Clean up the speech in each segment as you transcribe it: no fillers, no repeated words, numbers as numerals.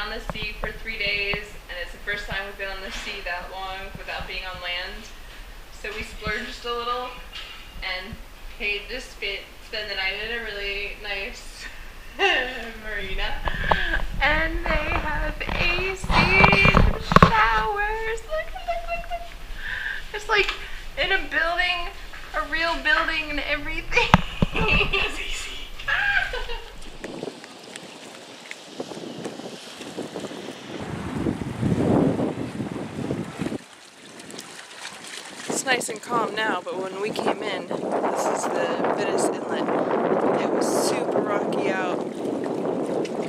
on the sea for 3 days, and it's the first time we've been on the sea that long without being on land. So we splurged a little and paid to spend the night at a really nice marina. And they have AC showers. Look. It's like in a building, a real building and everything. It's nice and calm now, but when we came in, this is the Venice Inlet. It was super rocky out,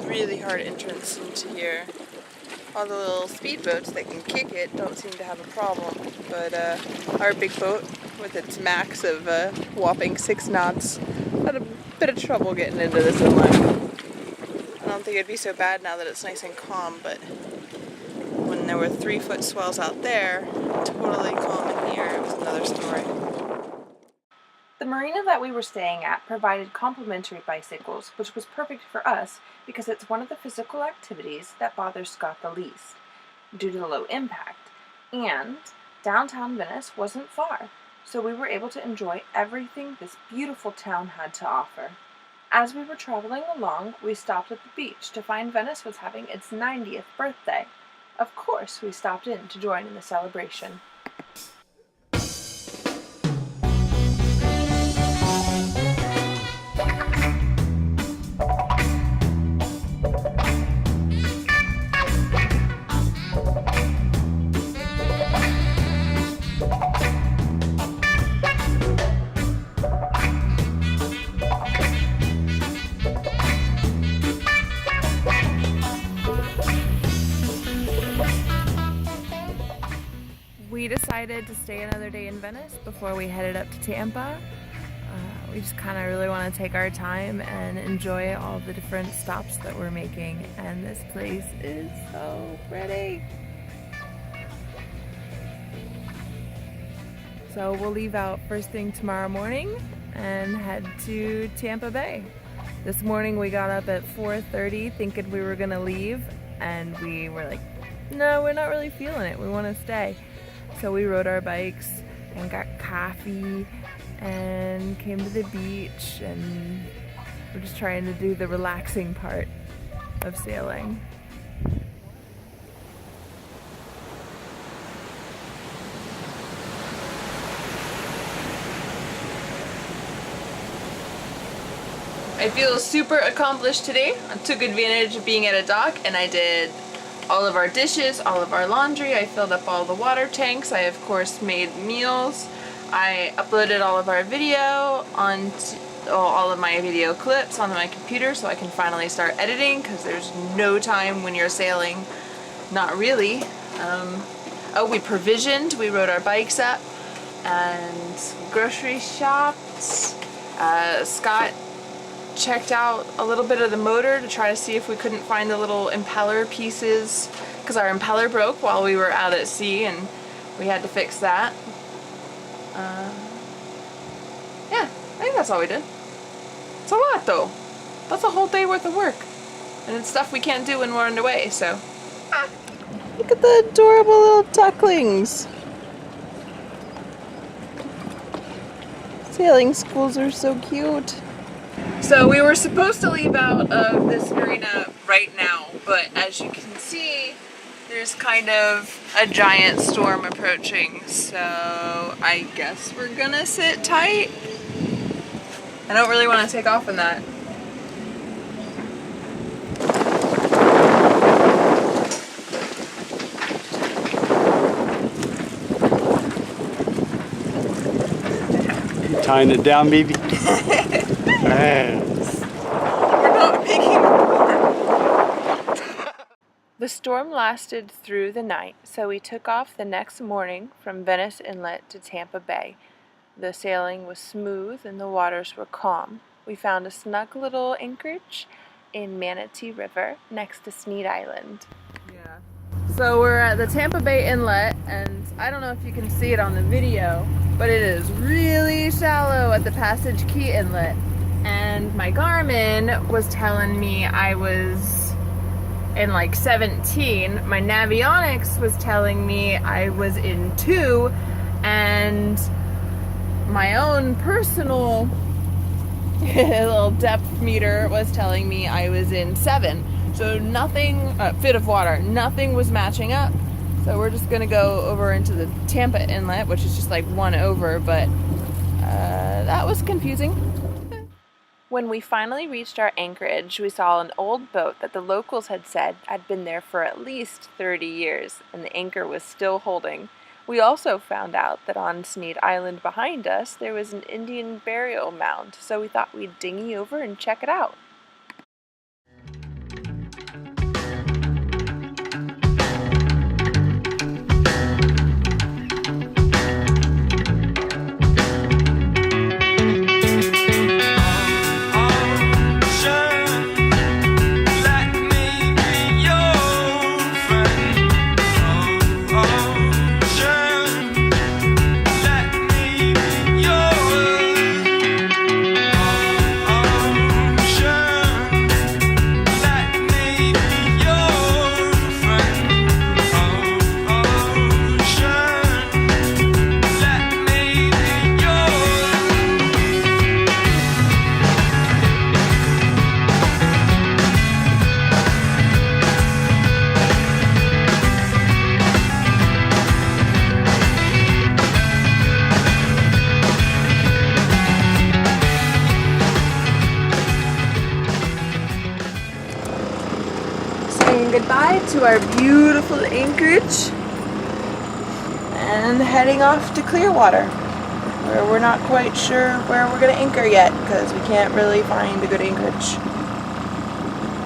really hard entrance into here. All the little speedboats that can kick it don't seem to have a problem, but our big boat with its max of whopping 6 knots had a bit of trouble getting into this inlet. I don't think it'd be so bad now that it's nice and calm, but when there were 3-foot swells out there, totally calm in here, it was another story. The marina that we were staying at provided complimentary bicycles, which was perfect for us because it's one of the physical activities that bothers Scott the least, due to the low impact. And downtown Venice wasn't far, so we were able to enjoy everything this beautiful town had to offer. As we were traveling along, we stopped at the beach to find Venice was having its 90th birthday. Of course, we stopped in to join in the celebration. We decided to stay another day in Venice before we headed up to Tampa. We just kind of really want to take our time and enjoy all the different stops that we're making, and this place is so pretty. So we'll leave out first thing tomorrow morning and head to Tampa Bay. This morning we got up at 4:30 thinking we were gonna leave, and we were like, no, we're not really feeling it, we want to stay. So we rode our bikes and got coffee and came to the beach, and we're just trying to do the relaxing part of sailing. I feel super accomplished today. I took advantage of being at a dock and I did all of our dishes, all of our laundry. I filled up all the water tanks. I of course made meals. I uploaded all of our video onto all of my video clips onto my computer so I can finally start editing, because there's no time when you're sailing. Not really. Oh, we provisioned. We rode our bikes up and grocery shopped. Scott checked out a little bit of the motor to try to see if we couldn't find the little impeller pieces, because our impeller broke while we were out at sea and we had to fix that. Yeah, I think that's all we did. It's a lot though. That's a whole day worth of work. And it's stuff we can't do when we're underway, so. Look at the adorable little ducklings. Sailing schools are so cute. So we were supposed to leave out of this marina right now, but as you can see, there's kind of a giant storm approaching, so I guess we're gonna sit tight. I don't really want to take off in that. You tying it down, baby? We're not making more. The storm lasted through the night, so we took off the next morning from Venice Inlet to Tampa Bay. The sailing was smooth and the waters were calm. We found a snug little anchorage in Manatee River next to Sneed Island. Yeah. So we're at the Tampa Bay Inlet, and I don't know if you can see it on the video, but it is really shallow at the Passage Key Inlet. And my Garmin was telling me I was in like 17, my navionics was telling me I was in 2, and my own personal little depth meter was telling me I was in 7. So nothing, fit of water, nothing was matching up. So we're just gonna go over into the Tampa Inlet, which is just like 1 over, but that was confusing. When we finally reached our anchorage, we saw an old boat that the locals had said had been there for at least 30 years, and the anchor was still holding. We also found out that on Sneed Island behind us, there was an Indian burial mound, so we thought we'd dinghy over and check it out. Goodbye to our beautiful anchorage and heading off to Clearwater, where we're not quite sure where we're going to anchor yet because we can't really find a good anchorage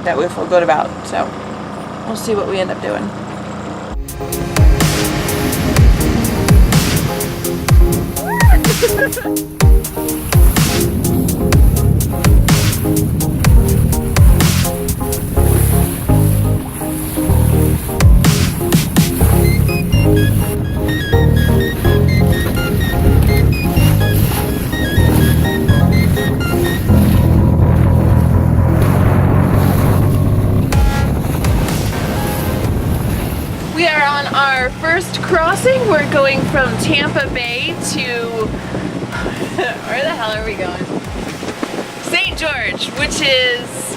that we feel good about, so we'll see what we end up doing. We are on our first crossing. We're going from Tampa Bay to, where the hell are we going? St. George, which is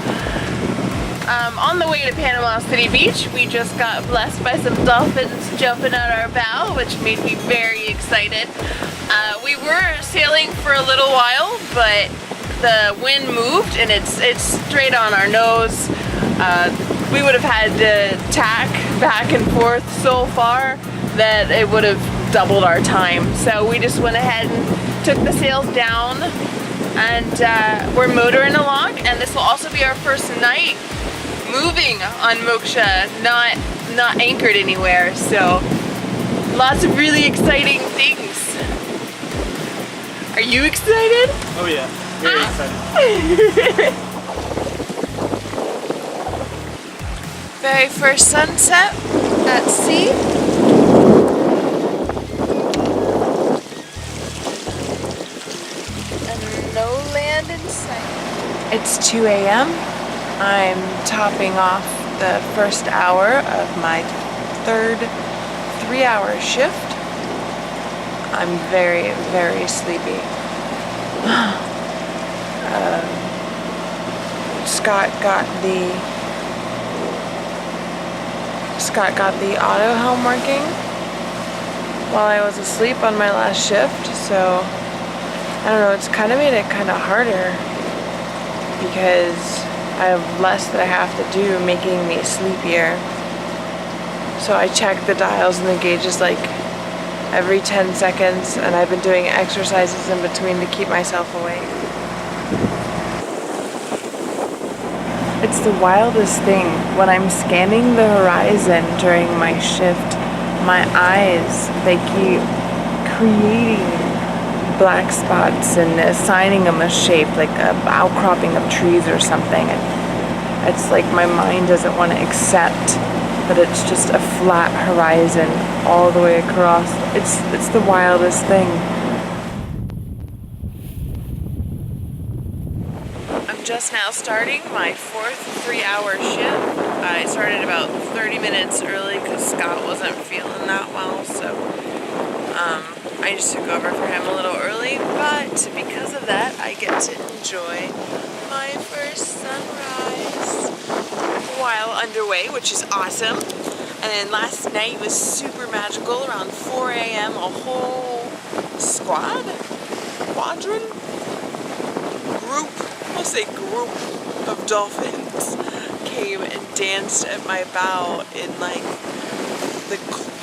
on the way to Panama City Beach. We just got blessed by some dolphins jumping at our bow, which made me very excited. We were sailing for a little while, but the wind moved and it's straight on our nose. We would have had to tack back and forth so far that it would have doubled our time. So we just went ahead and took the sails down, and we're motoring along, and this will also be our first night moving on Moksha, not anchored anywhere. So lots of really exciting things. Are you excited? Oh yeah, very excited. Very first sunset at sea. And no land in sight. It's 2 a.m. I'm topping off the first hour of my third 3-hour shift. I'm very, very sleepy. Scott got the auto helm working while I was asleep on my last shift, so I don't know, it's kind of made it kind of harder because I have less that I have to do, making me sleepier. So I check the dials and the gauges like every 10 seconds, and I've been doing exercises in between to keep myself awake. It's the wildest thing. When I'm scanning the horizon during my shift, my eyes, they keep creating black spots and assigning them a shape, like an outcropping of trees or something. And it's like my mind doesn't want to accept that it's just a flat horizon all the way across. It's the wildest thing. I'm just now starting my fourth 3-hour shift. I I started about 30 minutes early because Scott wasn't feeling that well, so I just took over for him a little early, but because of that, I get to enjoy my first sunrise while underway, which is awesome. And then last night was super magical. Around 4 a.m. a whole quadrant, group, I'll say group of dolphins came and danced at my bow in like the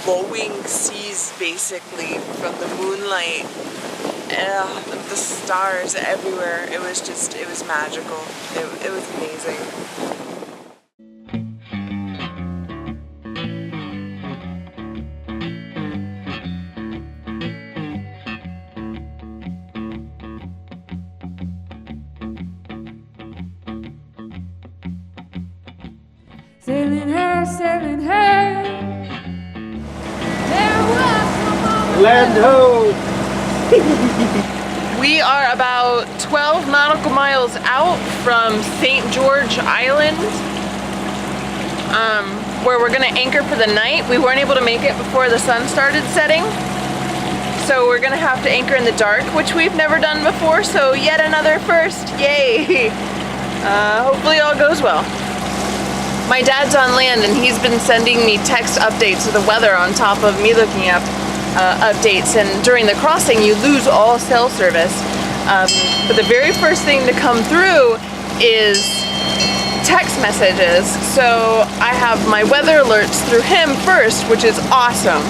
glowing seas, basically, from the moonlight, the stars everywhere. It was magical. It was amazing. Sailing her, there was Land ho! We are about 12 nautical miles out from St. George Island, where we're gonna anchor for the night. We weren't able to make it before the sun started setting, so we're gonna have to anchor in the dark, which we've never done before, so yet another first, yay! Hopefully all goes well. My dad's on land and he's been sending me text updates of the weather on top of me looking up updates, and during the crossing you lose all cell service. But the very first thing to come through is text messages, so I have my weather alerts through him first, which is awesome.